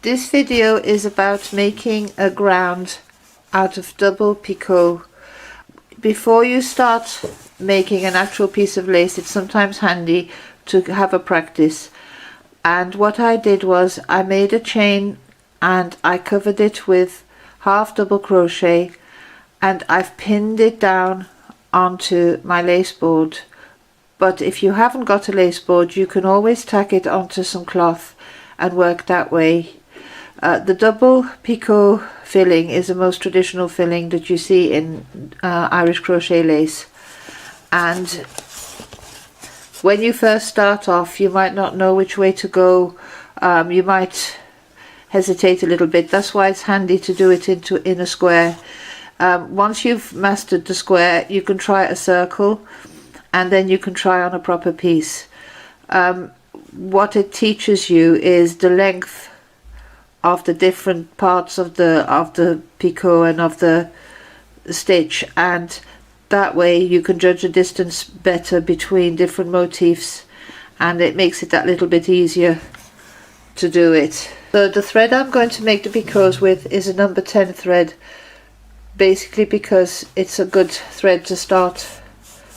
This video is about making a ground out of double picot. Before you start making an actual piece of lace, it's sometimes handy to have a practice. And what I did was I made a chain and I covered it with half double crochet, and I've pinned it down onto my lace board. But if you haven't got a lace board, you can always tack it onto some cloth and work that way. The double picot filling is the most traditional filling that you see in Irish crochet lace, and when you first start off you might not know which way to go. You might hesitate a little bit. That's why it's handy to do it in a square. Once you've mastered the square, you can try a circle, and then you can try on a proper piece. What it teaches you is the length of the different parts of the picot and of the stitch, and that way you can judge the distance better between different motifs, and it makes it that little bit easier to do it. So the thread I'm going to make the picots with is a number 10 thread, basically because it's a good thread to start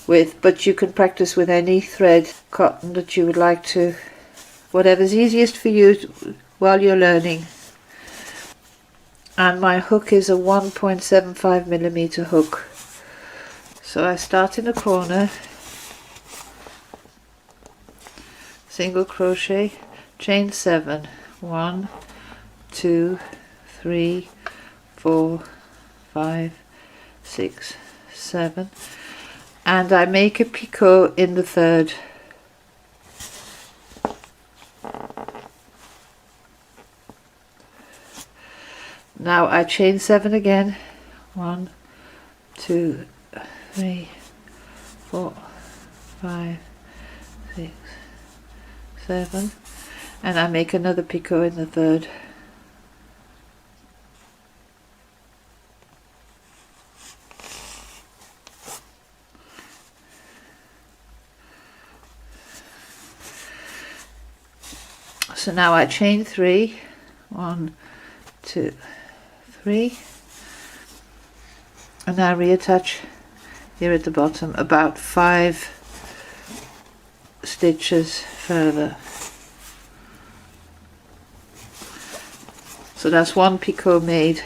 with, but you can practice with any thread, cotton that you would like to, whatever's easiest for you while you're learning. And my hook is a 1.75mm hook. So I start in the corner, single crochet, chain 7, 1, 2, 3, 4, 5, 6, 7, and I make a picot in the third. Now I chain 7 again, 1, 2, 3, 4, 5, 6, 7, and I make another picot in the third. So now I chain 3, 1, 2, 3, and I reattach here at the bottom about 5 stitches further. So that's one picot made.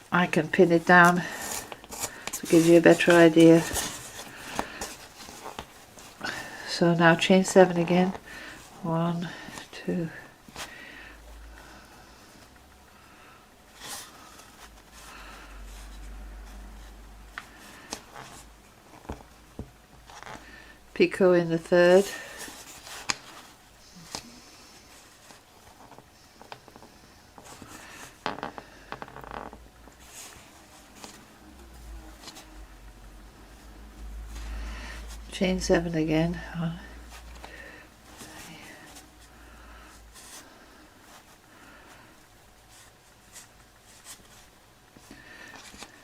I can pin it down to give you a better idea. So now chain 7 again, 1, 2, picot in the third, chain 7 again, 1, 3,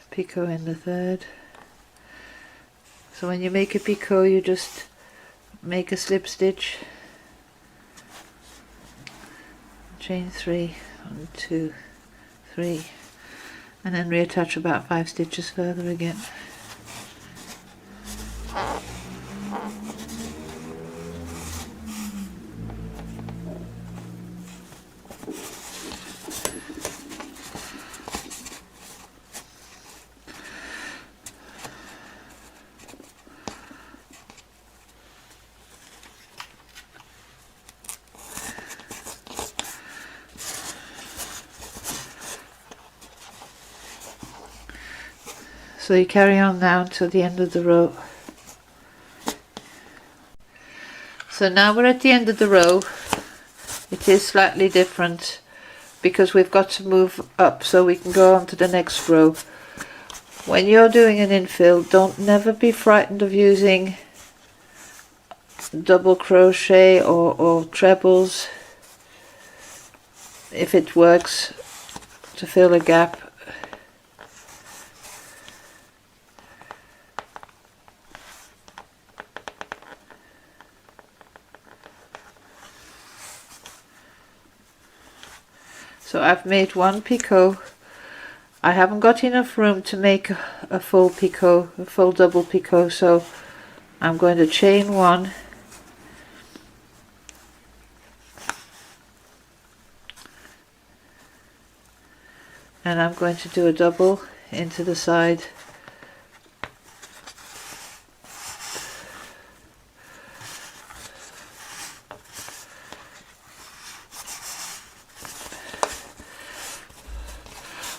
picot in the third. So when you make a picot, you just make a slip stitch, chain 3, 1, 2, 3, and then reattach about 5 stitches further again. So you carry on now until the end of the row. So now we're at the end of the row. It is slightly different because we've got to move up so we can go on to the next row. When you're doing an infill, don't never be frightened of using double crochet or trebles if it works to fill a gap. So I've made one picot. I haven't got enough room to make a full picot, a full double picot, so I'm going to chain one, and I'm going to do a double into the side.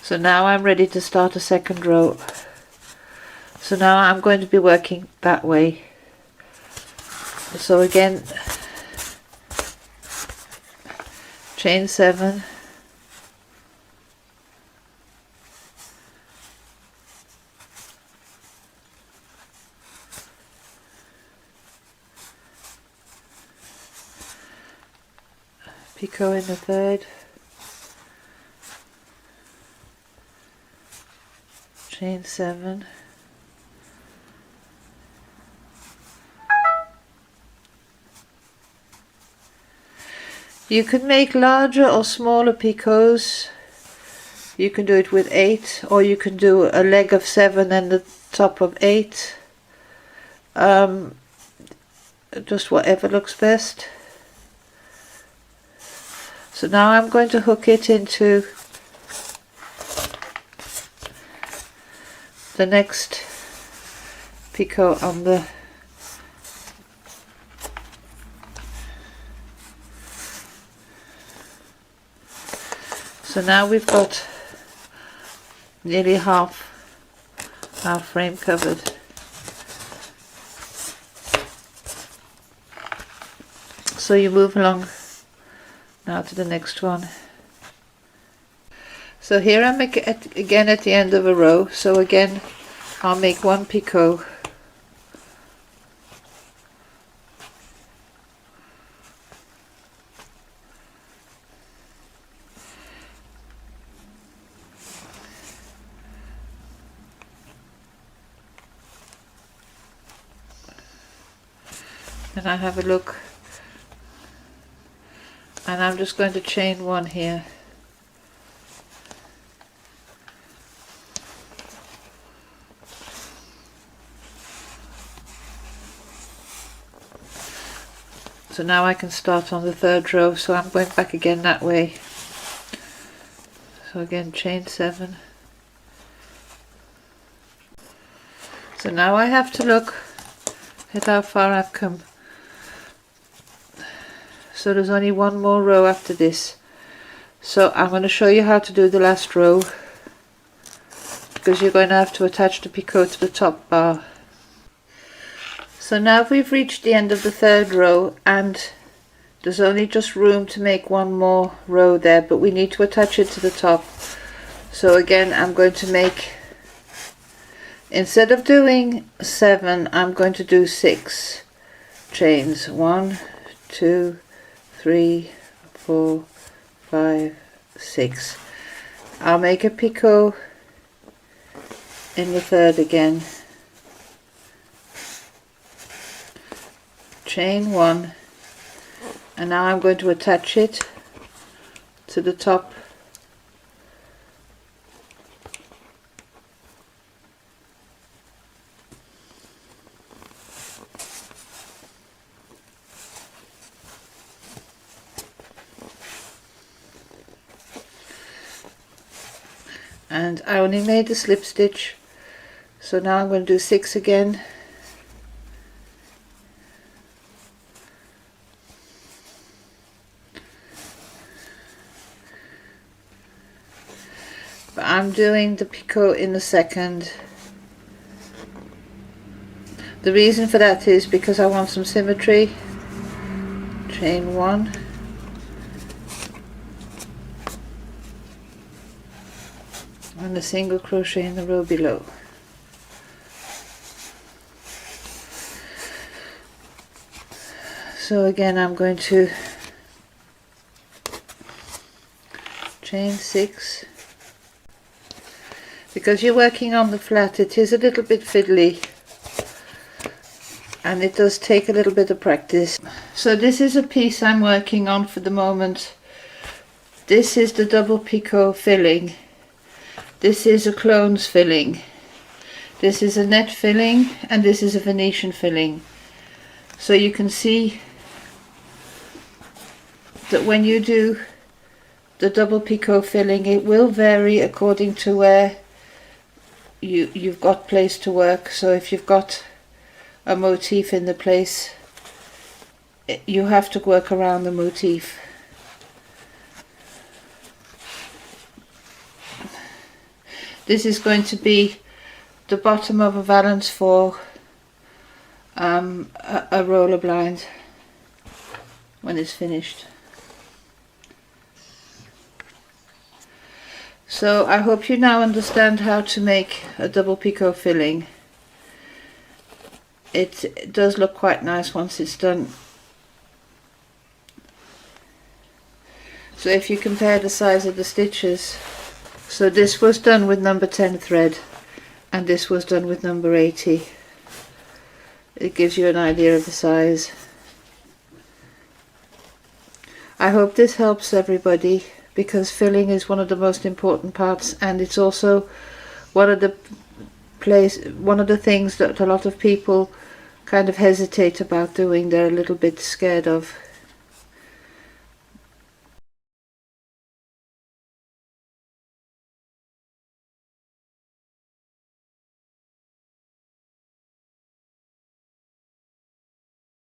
So now I'm ready to start a second row. So now I'm going to be working that way. So again, chain 7, picot in the third, chain 7, you can make larger or smaller picots. You can do it with 8, or you can do a leg of 7 and the top of 8, just whatever looks best. So now I'm going to hook it into the next picot on the so now we've got nearly half our frame covered. So you move along now to the next one. So here I'm again at the end of a row, so again I'll make one picot, and I have a look, and I'm just going to chain one here. So now I can start on the third row, so I'm going back again that way. So again, chain 7. So now I have to look at how far I've come. So there's only one more row after this. So I'm going to show you how to do the last row, because you're going to have to attach the picot to the top bar. So now we've reached the end of the third row, and there's only just room to make one more row there, but we need to attach it to the top. So again, I'm going to make, instead of doing 7, I'm going to do 6 chains. 1, 2, 3, 4, 5, 6. I'll make a picot in the third again, chain 1, and now I'm going to attach it to the top and I only made a slip stitch, so now I'm going to do 6 again. But I'm doing the picot in the second. The reason for that is because I want some symmetry. Chain 1, and a single crochet in the row below. So again, I'm going to chain 6. Because you're working on the flat, it is a little bit fiddly, and it does take a little bit of practice. So this is a piece I'm working on for the moment, This is the double picot filling. This is a clones filling. This is a net filling, and this is a Venetian filling. So you can see that when you do the double picot filling, it will vary according to where you've got place to work. So if you've got a motif in the place, you have to work around the motif. This is going to be the bottom of a valance for a roller blind when it's finished. So I hope you now understand how to make a double picot filling. It does look quite nice once it's done. So if you compare the size of the stitches, so this was done with number 10 thread and this was done with number 80. It gives you an idea of the size. I hope this helps everybody, because filling is one of the most important parts, and it's also one of the things that a lot of people kind of hesitate about doing. They're a little bit scared of.